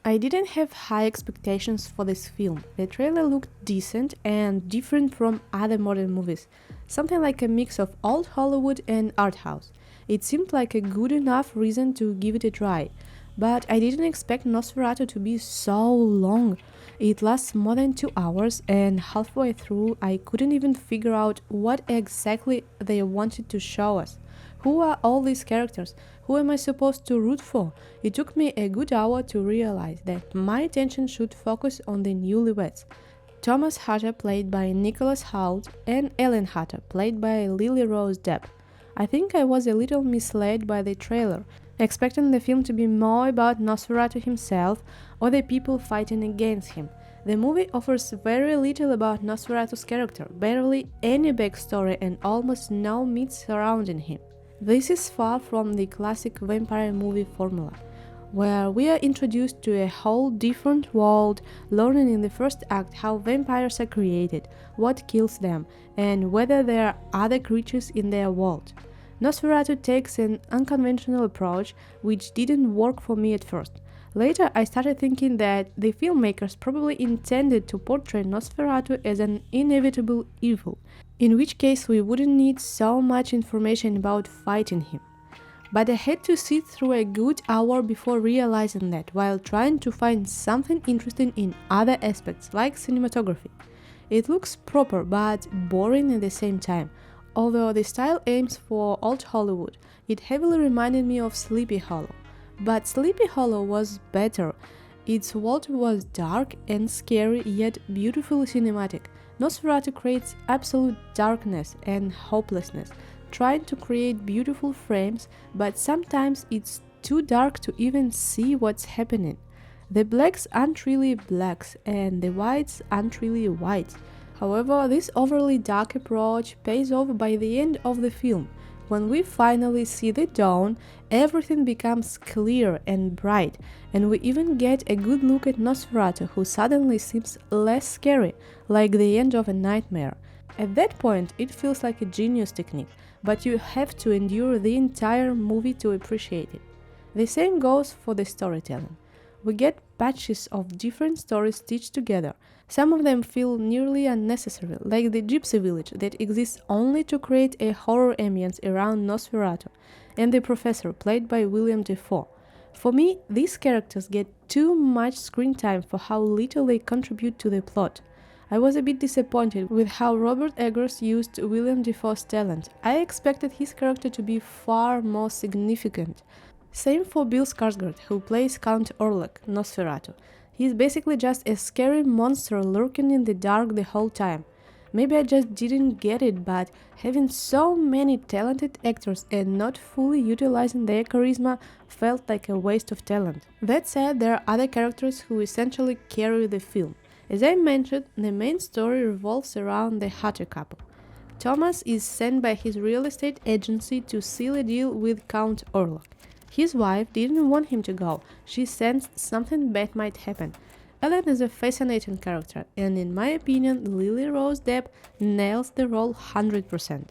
I didn't have high expectations for this film. The trailer looked decent and different from other modern movies, something like a mix of old Hollywood and art house. It seemed like a good enough reason to give it a try, but I didn't expect Nosferatu to be so long. It lasts more than 2 hours, and halfway through, I couldn't even figure out what exactly they wanted to show us. Who are all these characters? Who am I supposed to root for? It took me a good hour to realize that my attention should focus on the newlyweds. Thomas Hatter, played by Nicholas Hoult, and Ellen Hatter, played by Lily-Rose Depp. I think I was a little misled by the trailer, expecting the film to be more about Nosferatu himself or the people fighting against him. The movie offers very little about Nosferatu's character, barely any backstory and almost no myth surrounding him. This is far from the classic vampire movie formula, where we are introduced to a whole different world, learning in the first act how vampires are created, what kills them, and whether there are other creatures in their world. Nosferatu takes an unconventional approach, which didn't work for me at first. Later, I started thinking that the filmmakers probably intended to portray Nosferatu as an inevitable evil, in which case we wouldn't need so much information about fighting him. But I had to sit through a good hour before realizing that, while trying to find something interesting in other aspects, like cinematography. It looks proper but boring at the same time. Although the style aims for old Hollywood, it heavily reminded me of Sleepy Hollow. But Sleepy Hollow was better. Its world was dark and scary, yet beautifully cinematic. Nosferatu creates absolute darkness and hopelessness, trying to create beautiful frames, but sometimes it's too dark to even see what's happening. The blacks aren't really blacks, and the whites aren't really whites. However, this overly dark approach pays off by the end of the film. When we finally see the dawn, everything becomes clear and bright, and we even get a good look at Nosferatu, who suddenly seems less scary, like the end of a nightmare. At that point, it feels like a genius technique, but you have to endure the entire movie to appreciate it. The same goes for the storytelling. We get patches of different stories stitched together. Some of them feel nearly unnecessary, like the gypsy village that exists only to create a horror ambience around Nosferatu, and the professor, played by Willem Dafoe. For me, these characters get too much screen time for how little they contribute to the plot. I was a bit disappointed with how Robert Eggers used Willem Dafoe's talent. I expected his character to be far more significant. Same for Bill Skarsgård, who plays Count Orlok, Nosferatu. He's basically just a scary monster lurking in the dark the whole time. Maybe I just didn't get it, but having so many talented actors and not fully utilizing their charisma felt like a waste of talent. That said, there are other characters who essentially carry the film. As I mentioned, the main story revolves around the Hatter couple. Thomas is sent by his real estate agency to seal a deal with Count Orlok. His wife didn't want him to go. She sensed something bad might happen. Ellen is a fascinating character, and in my opinion, Lily-Rose Depp nails the role 100%.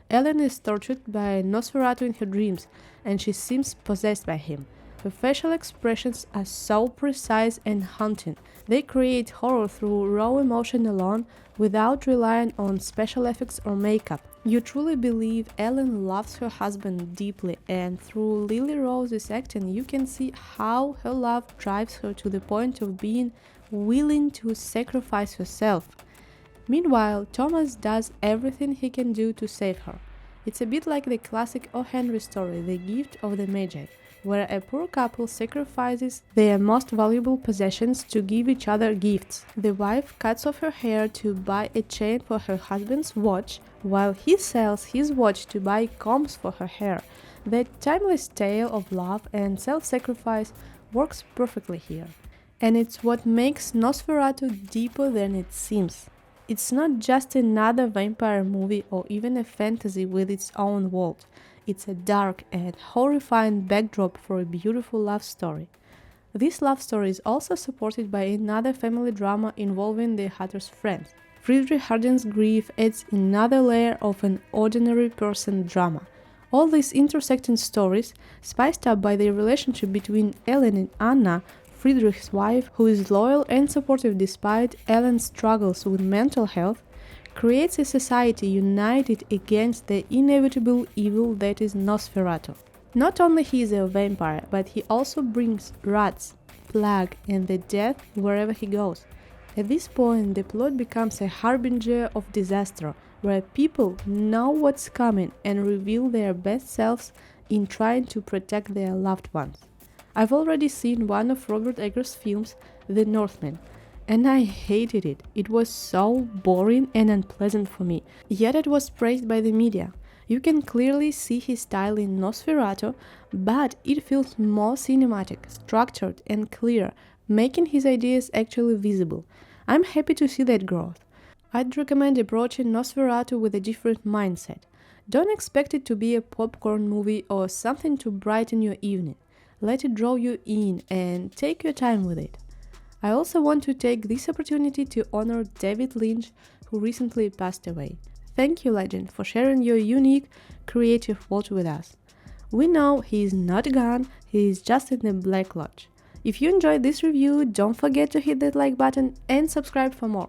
Ellen is tortured by Nosferatu in her dreams, and she seems possessed by him. Her facial expressions are so precise and haunting. They create horror through raw emotion alone, without relying on special effects or makeup. You truly believe Ellen loves her husband deeply, and through Lily-Rose's acting you can see how her love drives her to the point of being willing to sacrifice herself. Meanwhile, Thomas does everything he can do to save her. It's a bit like the classic O. Henry story, The Gift of the Magi, where a poor couple sacrifices their most valuable possessions to give each other gifts. The wife cuts off her hair to buy a chain for her husband's watch, while he sells his watch to buy combs for her hair. That timeless tale of love and self-sacrifice works perfectly here. And it's what makes Nosferatu deeper than it seems. It's not just another vampire movie or even a fantasy with its own world. It's a dark and horrifying backdrop for a beautiful love story. This love story is also supported by another family drama involving the Hatter's friends. Friedrich Harden's grief adds another layer of an ordinary person drama. All these intersecting stories, spiced up by the relationship between Ellen and Anna, Friedrich's wife, who is loyal and supportive despite Ellen's struggles with mental health, creates a society united against the inevitable evil that is Nosferatu. Not only he is a vampire, but he also brings rats, plague, and the death wherever he goes. At this point, the plot becomes a harbinger of disaster, where people know what's coming and reveal their best selves in trying to protect their loved ones. I've already seen one of Robert Eggers' films, The Northman, and I hated it. It was so boring and unpleasant for me, yet it was praised by the media. You can clearly see his style in Nosferatu, but it feels more cinematic, structured, and clear, making his ideas actually visible. I'm happy to see that growth. I'd recommend approaching Nosferatu with a different mindset. Don't expect it to be a popcorn movie or something to brighten your evening. Let it draw you in and take your time with it. I also want to take this opportunity to honor David Lynch, who recently passed away. Thank you, legend, for sharing your unique, creative world with us. We know he is not gone, he is just in the Black Lodge. If you enjoyed this review, don't forget to hit that like button and subscribe for more.